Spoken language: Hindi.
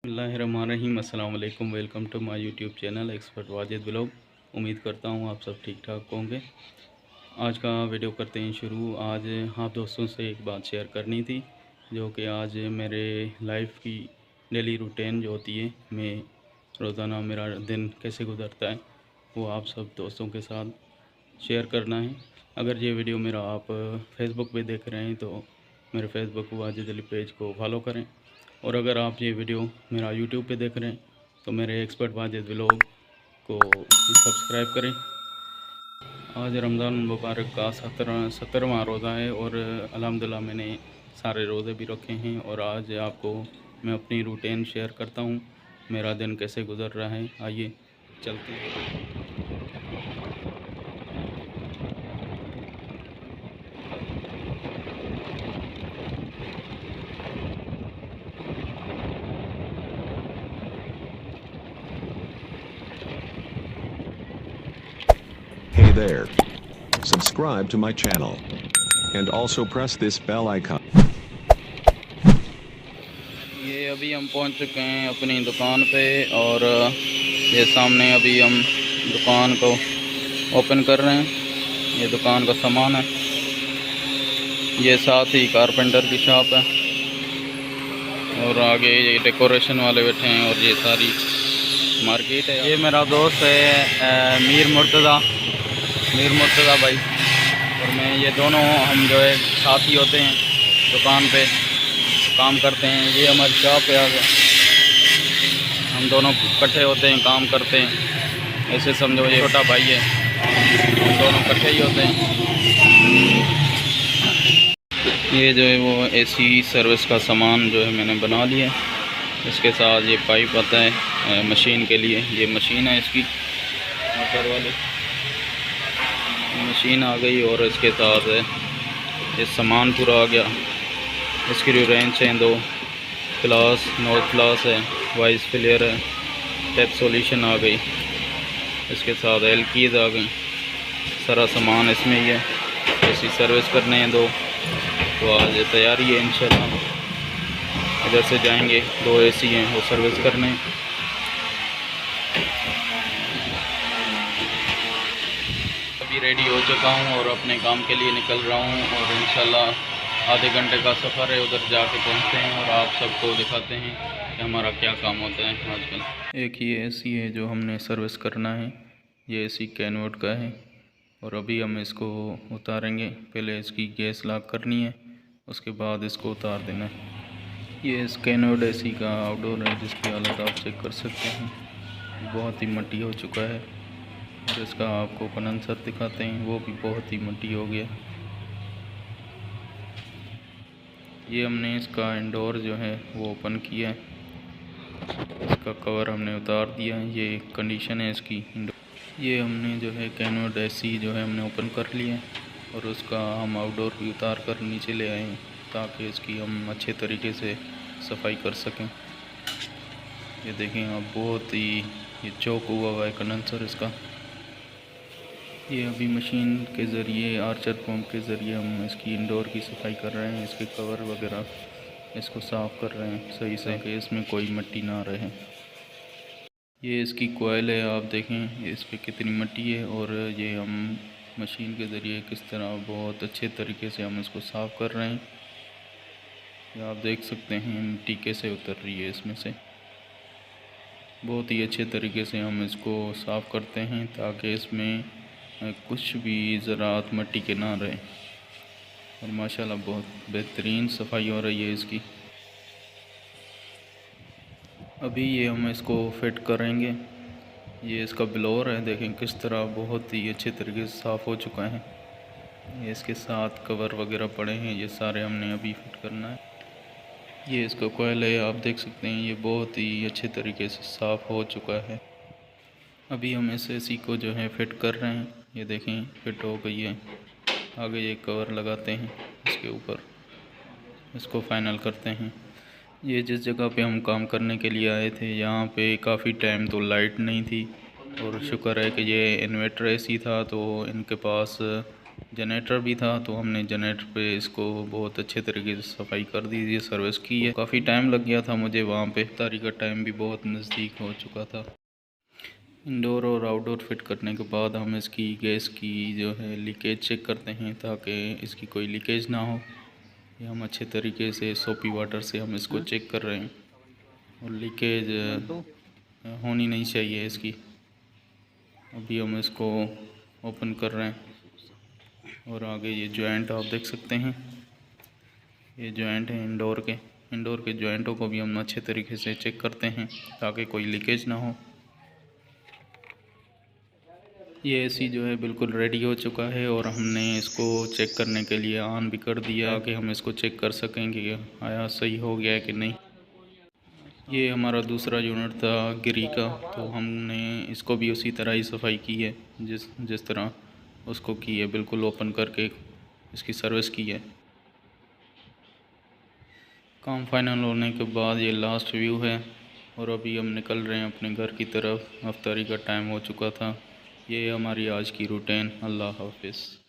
बिस्मिल्लाहिर्रहमानिर्रहीम। अस्सलाम वालेकुम। Welcome to my YouTube channel expert Wajid blog. उम्मीद करता हूँ आप सब ठीक ठाक होंगे। आज का वीडियो करते हैं शुरू। आज हाँ दोस्तों से एक बात शेयर करनी थी, जो कि आज मेरे लाइफ की डेली रूटीन जो होती है, मैं रोज़ाना मेरा दिन कैसे गुजरता है, वो आप सब दोस्तों के साथ शेयर करना है। अगर ये वीडियो मेरा आप फेसबुक पे देख रहे हैं तो मेरे फेसबुक वाजिद अली पेज को फॉलो करें, और अगर आप ये वीडियो मेरा यूट्यूब पे देख रहे हैं तो मेरे एक्सपर्ट वाजिद व्लॉग को सब्सक्राइब करें। आज रमज़ान मुबारक का 17वां रोज़ा है और अल्हम्दुलिल्लाह मैंने सारे रोज़े भी रखे हैं। और आज आपको मैं अपनी रूटीन शेयर करता हूँ, मेरा दिन कैसे गुज़र रहा है। आइए चलते हैं। Hey there. Subscribe to my channel. And also press this bell icon. ये अभी हम पहुंच चुके हैं अपनी दुकान पे, और ये सामने अभी हम दुकान को ओपन कर रहे हैं। ये दुकान का सामान है, ये साथ ही कारपेंटर की शॉप है, और आगे ये डेकोरेशन वाले बैठे हैं, और ये सारी मार्केट है। ये मेरा दोस्त है मीर मुर्तज़ा भाई, और मैं, ये दोनों हम जो है साथी होते हैं, दुकान पे काम करते हैं। ये हमारी शॉप है, आगे हम दोनों इकट्ठे होते हैं, काम करते हैं। ऐसे समझो ये छोटा भाई है, हम दोनों इकट्ठे ही होते हैं। ये जो है वो एसी सर्विस का सामान जो है मैंने बना लिया है। इसके साथ ये पाइप आता है मशीन के लिए, ये मशीन है इसकी मोटर वाली मशीन आ गई, और इसके साथ ये सामान पूरा आ गया। इसकी जो रेंच हैं 2 फ्लास, नॉर्थ फ्लास है, वाइस फिलियर है, टेप सॉल्यूशन आ गई, इसके साथ एल कीज़ आ गई। सारा सामान इसमें ही है। ऐसी सर्विस करने हैं 2, तो आज तैयारी है इंशाल्लाह। इधर से जाएंगे, 2 एसी हैं वो सर्विस करने। अभी रेडी हो चुका हूँ और अपने काम के लिए निकल रहा हूँ, और इंशाल्लाह आधे घंटे का सफ़र है। उधर जाके पहुँचते हैं और आप सबको दिखाते हैं कि हमारा क्या काम होता है आजकल। एक ये एसी है जो हमने सर्विस करना है, ये एसी कैनवोड का है, और अभी हम इसको उतारेंगे। पहले इसकी गैस लॉक करनी है, उसके बाद इसको उतार देना है। ये कैनवोड एसी का आउटडोर है, जिसकी हालत आप चेक कर सकते हैं, बहुत ही मट्टी हो चुका है। और इसका आपको कंडेंसर दिखाते हैं, वो भी बहुत ही मट्टी हो गया। ये हमने इसका इंडोर जो है वो ओपन किया है, इसका कवर हमने उतार दिया है। ये कंडीशन है इसकी इंडोर। ये हमने जो है कैनवोड एसी जो है हमने ओपन कर लिया है, और उसका हम आउटडोर भी उतार कर नीचे ले आए हैं, ताकि इसकी हम अच्छे तरीके से सफाई कर सकें। ये देखें आप, बहुत ही ये चौक हुआ है कंडेंसर इसका। ये अभी मशीन के ज़रिए, आर्चर पंप के ज़रिए हम इसकी इंडोर की सफाई कर रहे हैं। इसके कवर वगैरह इसको साफ़ कर रहे हैं सही से, कि इसमें कोई मिट्टी ना रहे। ये इसकी कोयल है, आप देखें इस पर कितनी मिट्टी है, और ये हम मशीन के ज़रिए किस तरह बहुत अच्छे तरीके से हम इसको साफ़ कर रहे हैं। ये आप देख सकते हैं मिट्टी कैसे उतर रही है इसमें से। बहुत ही अच्छे तरीके से हम इसको साफ़ करते हैं, ताकि इसमें कुछ भी ज़रात मिट्टी के ना रहे। और माशाल्लाह बहुत बेहतरीन सफाई हो रही है इसकी। अभी ये हम इसको फिट करेंगे। ये इसका ब्लोअर है, देखें किस तरह बहुत ही अच्छे तरीके से साफ़ हो चुका है। ये इसके साथ कवर वगैरह पड़े हैं, ये सारे हमने अभी फिट करना है। ये इसका कोयल है, आप देख सकते हैं, ये बहुत ही अच्छे तरीके से साफ़ हो चुका है। अभी हम इस एसी को जो है फिट कर रहे हैं। ये देखें फिट हो गई है। आगे ये कवर लगाते हैं इसके ऊपर, इसको फाइनल करते हैं। ये जिस जगह पे हम काम करने के लिए आए थे, यहाँ पे काफ़ी टाइम तो लाइट नहीं थी, और शुक्र है कि ये इन्वर्टर एसी था, तो इनके पास जनरेटर भी था, तो हमने जनरेटर पे इसको बहुत अच्छे तरीके से सफाई कर दी, ये सर्विस की है। काफ़ी टाइम लग गया था मुझे वहाँ पे, इफ्तारी का टाइम भी बहुत नज़दीक हो चुका था। इंडोर और आउटडोर फिट करने के बाद हम इसकी गैस की जो है लीकेज चेक करते हैं, ताकि इसकी कोई लीकेज ना हो। ये हम अच्छे तरीके से सोपी वाटर से हम इसको चेक कर रहे हैं, और लीकेज होनी नहीं चाहिए इसकी। अभी हम इसको ओपन कर रहे हैं, और आगे ये जॉइंट आप देख सकते हैं, ये जॉइंट है इंडोर के जॉइंटों को भी हम अच्छे तरीके से चेक करते हैं, ताकि कोई लीकेज ना हो। ये एसी जो है बिल्कुल रेडी हो चुका है, और हमने इसको चेक करने के लिए ऑन भी कर दिया, ताकि हम इसको चेक कर सकें कि आया सही हो गया है कि नहीं। ये हमारा दूसरा यूनिट था गिरी का, तो हमने इसको भी उसी तरह ही सफाई की है, जिस तरह उसको की है, बिल्कुल ओपन करके इसकी सर्विस की है। काम फाइनल होने के बाद ये लास्ट व्यू है, और अभी हम निकल रहे हैं अपने घर की तरफ। अफ्तारी का टाइम हो चुका था। ये हमारी आज की रूटीन। अल्लाह हाफिज़।